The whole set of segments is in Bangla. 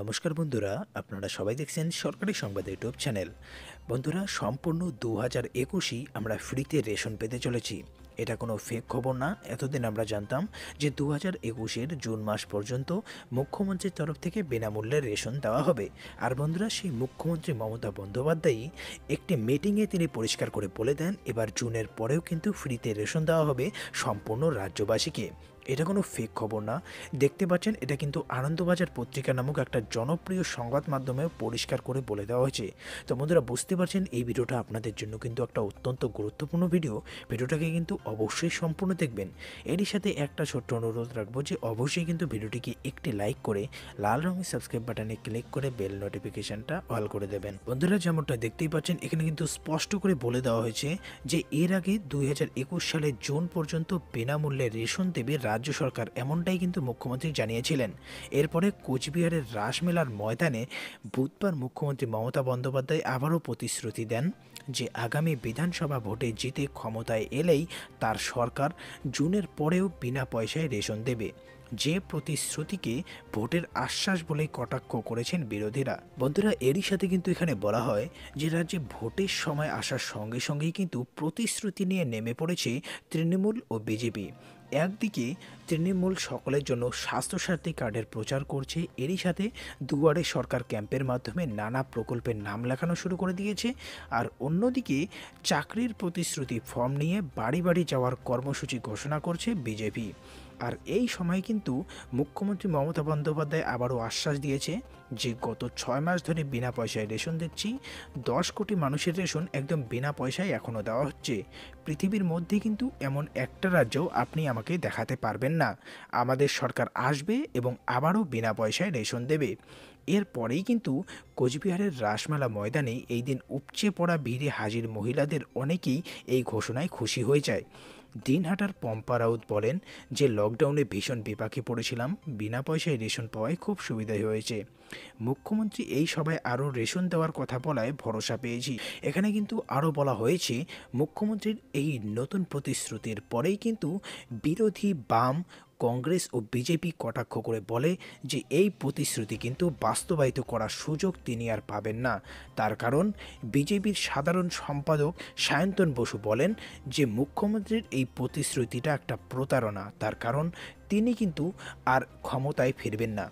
নমস্কার বন্ধুরা, আপনারা সবাই দেখছেন সরকারি সংবাদ ইউটিউব চ্যানেল। বন্ধুরা, সম্পূর্ণ 2021ই আমরা ফ্রিতে রেশন পেতে চলেছি। এটা কোনো ফেক খবর না। এতদিন আমরা জানতাম যে 2021-এর জুন মাস পর্যন্ত মুখ্যমন্ত্রীর তরফ থেকে বিনামূল্যে রেশন দেওয়া হবে। আর বন্ধুরা, সেই মুখ্যমন্ত্রী মমতা বন্দ্যোপাধ্যায়ই একটি মিটিংয়ে তিনি পরিষ্কার করে বলে দেন এবার জুনের পরেও কিন্তু ফ্রিতে রেশন দেওয়া হবে সম্পূর্ণ রাজ্যবাসীকে। এটা কোনো ফেক খবর না। দেখতে পাচ্ছেন, এটা কিন্তু আনন্দবাজার পত্রিকা নামক একটা জনপ্রিয় সংবাদ মাধ্যমেও পরিষ্কার করে বলে দেওয়া হয়েছে। তো বন্ধুরা, বুঝতে পারছেন এই ভিডিওটা আপনাদের জন্য কিন্তু একটা অত্যন্ত গুরুত্বপূর্ণ ভিডিও। ভিডিওটাকে কিন্তু অবশ্যই সম্পূর্ণ দেখবেন। এরই সাথে একটা ছোট্ট অনুরোধ রাখবো যে অবশ্যই কিন্তু ভিডিওটিকে একটি লাইক করে লাল রঙের সাবস্ক্রাইব বাটনে ক্লিক করে বেল নোটিফিকেশনটা অল করে দেবেন। বন্ধুরা, যেমনটা দেখতেই পাচ্ছেন, এখানে কিন্তু স্পষ্ট করে বলে দেওয়া হয়েছে যে এর আগে 2021 সালের জুন পর্যন্ত বিনামূল্যে রেশন দেবে রাজ্য সরকার, এমনটাই কিন্তু মুখ্যমন্ত্রী জানিয়েছিলেন। এরপরে কোচবিহারের রাসমেলার ময়দানে বুধবার মুখ্যমন্ত্রী মমতা বন্দ্যোপাধ্যায় আবারও প্রতিশ্রুতি দেন যে আগামী বিধানসভা ভোটে জিতে ক্ষমতায় এলেই তার সরকার জুনের পরেও বিনা পয়সায় রেশন দেবে। যে প্রতিশ্রুতিকে ভোটের আশ্বাস বলেই কটাক্ষ করেছেন বিরোধীরা। বন্ধুরা, এরই সাথে কিন্তু এখানে বলা হয় যে রাজ্যে ভোটের সময় আসার সঙ্গে সঙ্গেই কিন্তু প্রতিশ্রুতি নিয়ে নেমে পড়েছে তৃণমূল ও বিজেপি। একদিকে তৃণমূল সকলের জন্য স্বাস্থ্যসাথী কার্ডের প্রচার করছে, এরই সাথে দুয়ারে সরকার ক্যাম্পের মাধ্যমে নানা প্রকল্পের নাম লেখানো শুরু করে দিয়েছে। আর অন্যদিকে চাকরির প্রতিশ্রুতি ফর্ম নিয়ে বাড়ি বাড়ি যাওয়ার কর্মসূচি ঘোষণা করছে বিজেপি। আর এই সময় কিন্তু মুখ্যমন্ত্রী মমতা বন্দ্যোপাধ্যায় আবারও আশ্বাস দিয়েছে যে গত 6 মাস ধরে বিনা পয়সায় রেশন দিচ্ছি। 10 কোটি মানুষের রেশন একদম বিনা পয়সায় এখনও দেওয়া হচ্ছে। পৃথিবীর মধ্যে কিন্তু এমন একটা রাজ্য আপনি আমাকে দেখাতে পারবেন না। আমাদের সরকার আসবে এবং আবারও বিনা পয়সায় রেশন দেবে। এরপরেই কিন্তু কোচবিহারের রাসমেলা ময়দানে এই দিন উপচে পড়া ভিড়ে হাজির মহিলাদের অনেকেই এই ঘোষণায় খুশি হয়ে যায়। দিনহাটার পম্পা রাউত বলেন যে লকডাউনে ভীষণ বিপাকে পড়েছিলাম, বিনা পয়সায় রেশন পাওয়ায় খুব সুবিধা হয়েছে। মুখ্যমন্ত্রী এই সভায় আরও রেশন দেওয়ার কথা বলায় ভরসা পেয়েছি। এখানে কিন্তু আরও বলা হয়েছে মুখ্যমন্ত্রীর এই নতুন প্রতিশ্রুতির পরেই কিন্তু বিরোধী বাম, কংগ্রেস ও বিজেপি কটাক্ষ করে বলে যে এই প্রতিশ্রুতি কিন্তু বাস্তবায়িত করার সুযোগ তিনি আর পাবেন না। তার কারণ বিজেপির সাধারণ সম্পাদক সায়ন্তন বসু বলেন যে মুখ্যমন্ত্রীর এই প্রতিশ্রুতিটা একটা প্রতারণা, তার কারণ তিনি কিন্তু আর ক্ষমতায় ফিরবেন না।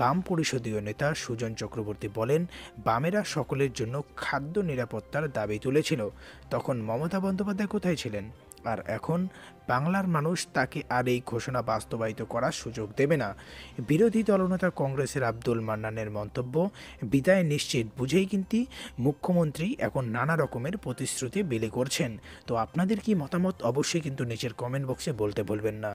বাম পরিষদীয় নেতা সুজন চক্রবর্তী বলেন বামেরা সকলের জন্য খাদ্য নিরাপত্তার দাবি তুলেছিল, তখন মমতা বন্দ্যোপাধ্যায় কোথায় ছিলেন? আর এখন বাংলার মানুষ তাকে আর এই ঘোষণা বাস্তবায়িত করার সুযোগ দেবে না। বিরোধী দলনেতা কংগ্রেসের আব্দুল মান্নানের মন্তব্য, বিদায় নিশ্চিত বুঝেই কিন্তু মুখ্যমন্ত্রী এখন নানা রকমের প্রতিশ্রুতি বিলি করছেন। তো আপনাদের কি মতামত অবশ্যই কিন্তু নিচের কমেন্ট বক্সে বলতে ভুলবেন না।